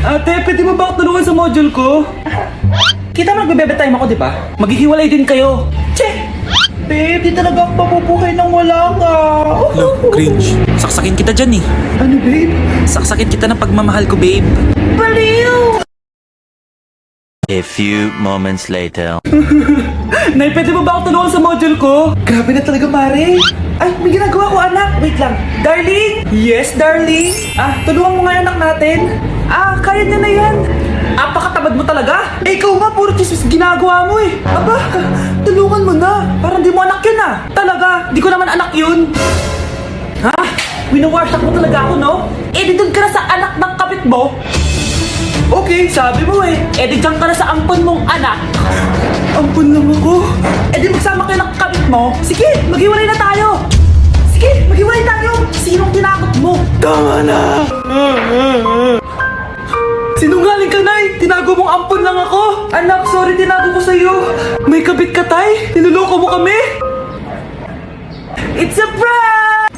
Ate, pwede mo ba ako tulungan sa module ko? Kita mo nagbe-bebe time ako, di ba? Maghihiwalay din kayo. Che! Babe, di talaga ako mabubuhay nang wala ka. Look, cringe. Saksakin kita dyan eh. Ano, babe? Saksakin kita ng pagmamahal ko, babe. Baliw! A few moments later. Nay, pwede mo ba ako tulungan sa module ko? Grabe na talaga, Mare. Ay, may ginagawa ko, anak. Wait lang. Darling? Yes, darling? Tulungan mo nga yung anak natin. Kaya niya na yan. Apakatamad mo talaga. Ikaw nga, puro chismis ginagawa mo eh. Aba, tulungan mo na. Parang di mo anak yun Talaga, di ko naman anak yun. Winawarsak mo talaga ako, no? Di doon ka na sa anak ng kapit mo. Okay, sabi mo eh. Di dyan ka na sa ampon mong anak. Ampon lang ako. Di magsama kayo ng kapit mo. Sige, maghiwalay na tayo. Sige, maghiwalay tayo. Sinong tinakot mo? Tama na. Sinungaling ka, Nay! Tinago mong ampon lang ako! Anak, sorry, tinago ko sa'yo! May kabit ka, Tay! Niloloko mo kami! It's a prank!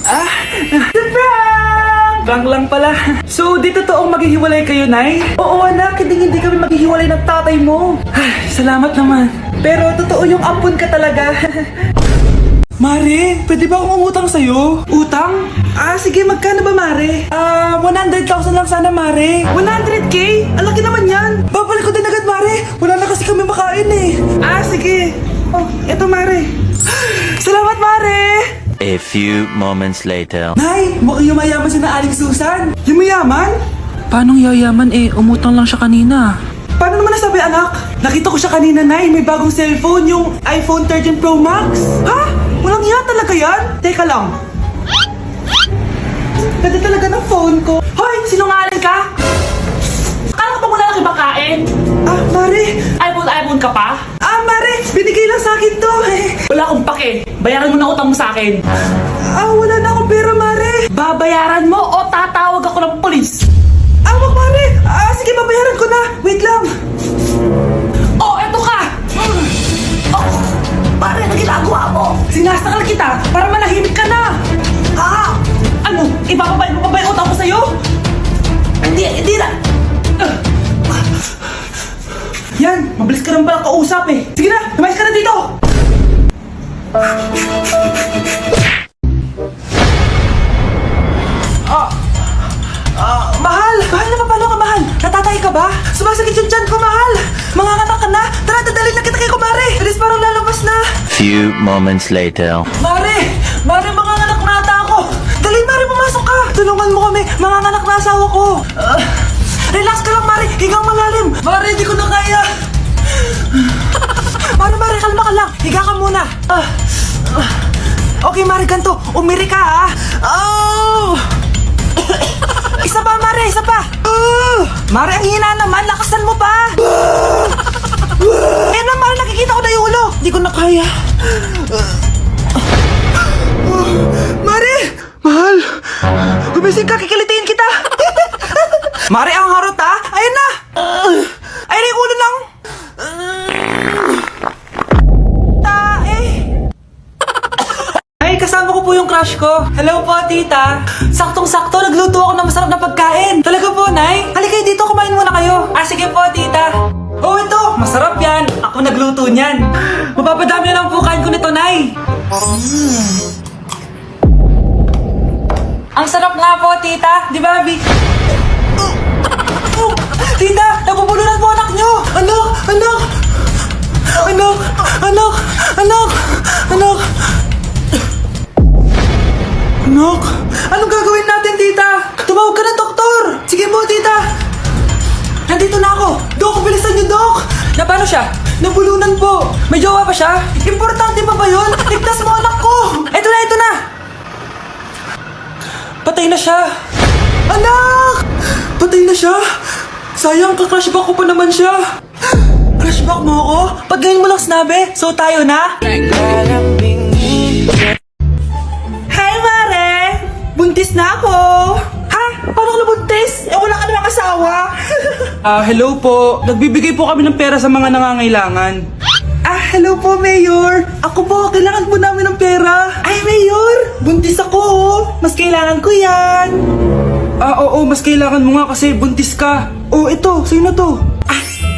It's a prank! Prank lang pala. So, di totoong maghihiwalay kayo, Nay? Oo, anak, hindi kami maghihiwalay ng tatay mo. Ay, salamat naman. Pero totoo yung ampon ka talaga. Mare, pwede ba akong umutang sa'yo? Utang? Sige, magkano ba, Mare? 100,000 lang sana, Mare. 100K? Ang laki naman yan. Babalik ko din agad, Mare. Wala na kasi kami makain eh. Sige. Oh, eto, Mare. Salamat, Mare! A few moments later. Nay, mukhang yumayaman siya na Aling Susan. Yumayaman? Paano yayaman eh? Umutang lang siya kanina. Paano naman nasabi, anak? Nakita ko siya kanina, Nay. May bagong cellphone, yung iPhone 13 Pro Max. Walang iya talaga yan? Teka lang. Ganda talaga ng phone ko. Hoy! Sinungaling ka? Akala ko ba wala nang ibakain? Mare. iPhone ka pa? Mare. Binigay lang sa akin to. Wala akong pake. Bayaran mo na utang mo sa akin. Wala na akong pera, Mare. Babayaran mo o tatawag ako ng polis? Wag, Mare. Sige, babayaran ko na. Wait lang. Eto ka. Mare, ano ginagawa mo? Sinasakal kita para manahimik ka na. Ano? Ipapabayad mo pa ba yung utang ko sa'yo? Hindi na. Yan, mabilis ka naman pala kausap eh. Sige na, lumayas ka na dito. Mahal na papalo ka, mahal. Natatay ka ba? Sumasakit yung tiyan ko, mahal. Manganganak ka na. Tara, dadalhin na kita kay kumare. Bilis, parang lalabas na. Few moments later. Mare, manganganak na ata ako. Dali, Mare, pumasok ka. Tulungan mo kami. Manganganak na asawa ko. Relax ka lang, Mare. Higang malalim. Mare, hindi ko na kaya. Mare, kalma ka lang. Higa ka muna. Okay, Mare, ganito. Umiri ka, Isa pa, Mare, isa pa. Mare, ang hina naman. Lakasan mo pa. Mare, nakikita ko na yung ulo. Hindi ko na kaya. Mare! Mahal! Gumising ka, kikilitiin kita! Mare, ang harot Ayun na! Ayun yung ulo lang! Ay, kasama ko po yung crush ko. Hello po, tita. Saktong-sakto, nagluto ako ng masarap na pagkain. Talaga po, Nay? Halika dito, kumain muna kayo. Sige po, tita. Ito, masarap yan. Ako nagluto niyan. Mapapadami na lang po kain ko nito, Nay. Ang sarap nga po, tita. Di ba, Vic? Tita, nabubulunan po anak nyo. Anak, anong gagawin natin, tita? Tumawag ka ng doktor. Sige po, tita. Nandito na ako. Dok, bilisan niyo, Dok. Na paano siya? Nabulunan po. May jowa pa siya? Importante pa ba yun? Ligtas mo anak ko. Ito na. Patay na siya. Anak! Patay na siya? Sayang, ka-crushback ko pa naman siya. Crushback mo ako? Pag ngayon mo lang sinabi, so tayo na? Hi, Mare! Buntis na ako! Paano ka nabuntis? Wala ka namang asawa. Hello po. Nagbibigay po kami ng pera sa mga nangangailangan. Hello po, Mayor. Ako po, kailangan po namin ng pera. Ay, Mayor, buntis ako. Mas kailangan ko yan. Oo, mas kailangan mo nga kasi buntis ka. Oh, ito, sa'yo na to.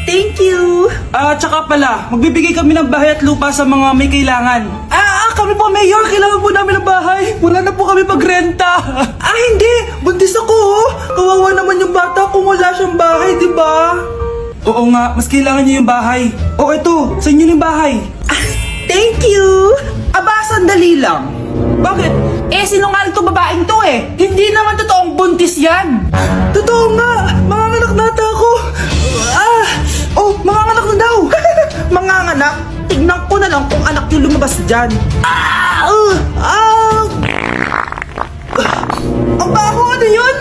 Thank you! Tsaka pala, magbibigay kami ng bahay at lupa sa mga may kailangan. Kami po, Mayor. Kailangan po namin ng bahay. Wala na po kami pagrenta. Hindi. Buntis ako, oh. Kawawa naman yung bata kung wala siyang bahay, di ba? Oo nga, mas kailangan niyo yung bahay. Oh, ito, sa inyo yung bahay. Thank you! Sandali lang. Bakit? Sinungaling to babaeng to eh. Hindi naman totoong buntis yan. Totoo nga. Manganganak nata ako. Manganganak na daw. Manganganak? Tignan ko na lang kung anak yung lumabas dyan. Ang baho, ano yun?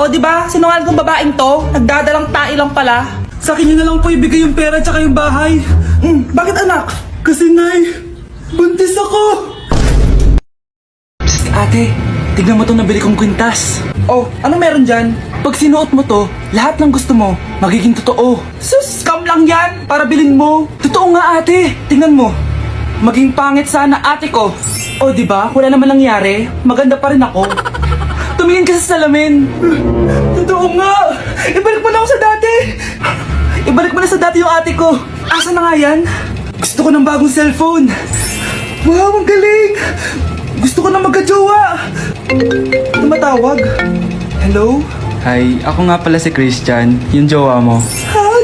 Di ba? Sinungaling tong babaeng to. Nagdadalang tae lang pala. Sa akin nyo na lang po ibigay yung pera tsaka yung bahay. Bakit anak? Kasi Nay, buntis ako. Ate, tignan mo itong nabili kong kwintas. Ano meron dyan? Pag sinuot mo to, lahat ng gusto mo, magiging totoo. Sus, scam lang yan. Para bilhin mo. Totoo nga ate, tingnan mo. Maging pangit sana ate ko. Di ba? Wala naman nangyari. Maganda pa rin ako. Tumingin ka sa salamin. Totoo nga. Ibalik mo na ako sa dati. Ibalik mo na sa dati yung ate ko. Asa na nga yan? Gusto ko ng bagong cellphone. Wow, ang galing. Gusto ko na magka-jowa. Tumatawag. Hello? Hi, ako nga pala si Christian, yung jowa mo.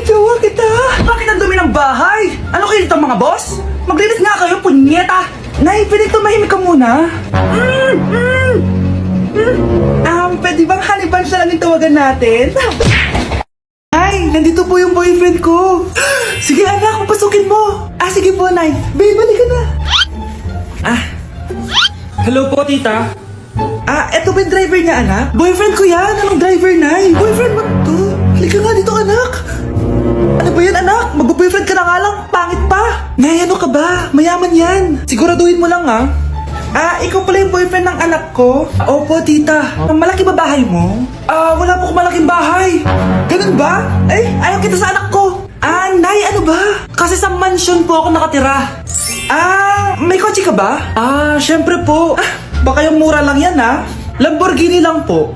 Jowa kita. Bakit ang dumi ng bahay? Ano kayo dito mga boss? Maglinis nga kayo, punyeta. Nay, pwede tumahimik ka muna. Pwede bang honey bunch na lang yung tawagan natin? Nay, nandito po yung boyfriend ko. Sige anak, pasukin mo. Sige po, Nay. Babe, balik ka na. Hello po, tita. Eto ba yung driver niya, anak? Boyfriend ko yan. Anong driver, Nay? Boyfriend mo to? Halika nga dito, anak. Ano ba yan, anak? Mag-boyfriend ka na nga lang. Pangit pa. Nay, ano ka ba? Mayaman yan. Siguraduhin mo lang, ikaw pala yung boyfriend ng anak ko? Opo, tita. Malaki ba bahay mo? Wala po akong malaking bahay. Ganun ba? Ayaw kita sa anak ko. Nay, ano ba? Kasi sa mansion po ako nakatira. May kotse ka ba? Syempre po. Baka yung mura lang yan, Lamborghini lang po.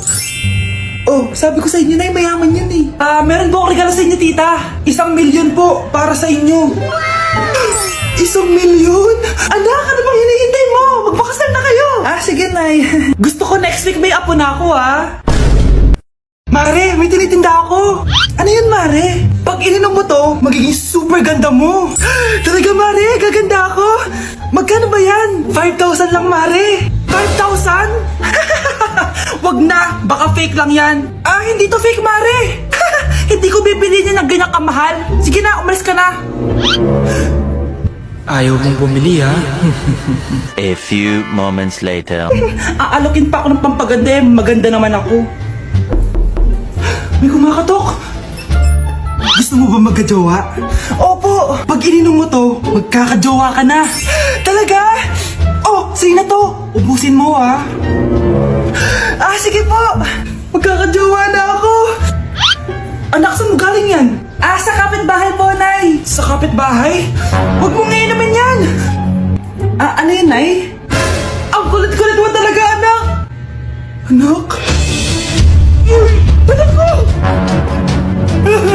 Sabi ko sa inyo, Nay, mayaman yan eh. Meron po akong regalo sa inyo, tita. 1,000,000 po para sa inyo. 1,000,000? Anak, ano bang hinihintay mo? Magpakasal na kayo. Sige, Nay. Gusto ko next week may apo na ako, Mare, may tinitinda ako. Ano yun, Mare? Pag ininom mo to, magiging super ganda mo. Talaga, Mare, gaganda ako. Magkano ba yan? 5,000 lang, Mare. 5,000? Wag na, baka fake lang yan. Hindi to fake, Mare. Hindi ko bibili niya ng ganyang kamahal. Sige na, umalis ka na. Ayaw mong bumili, ha? A few moments later. Aalokin pa ako ng pampaganda maganda naman ako. May kumakatok. Gusto mo ba magkajowa? Opo! Pag ininom mo to, magkakajowa ka na. Talaga? Sige na to. Ubusin mo, sige po. Magkakajowa na ako. Anak, saan mo galing yan? Sa kapitbahay po, Nay. Sa kapitbahay? Huwag mong iinumin yan. Ano yun, Nay? Ang kulit-kulit mo talaga, anak. Anak? Anak ko!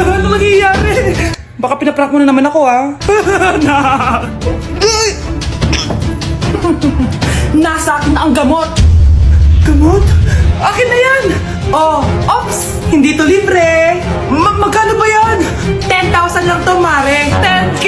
Ano nangyayari? Baka pinaprank mo na naman ako, Anak! Nasa akin na ang gamot! Gamot? Akin na yan! Ops! Hindi to libre! Magkano ba yan? 10,000 lang to, Mare! 10K!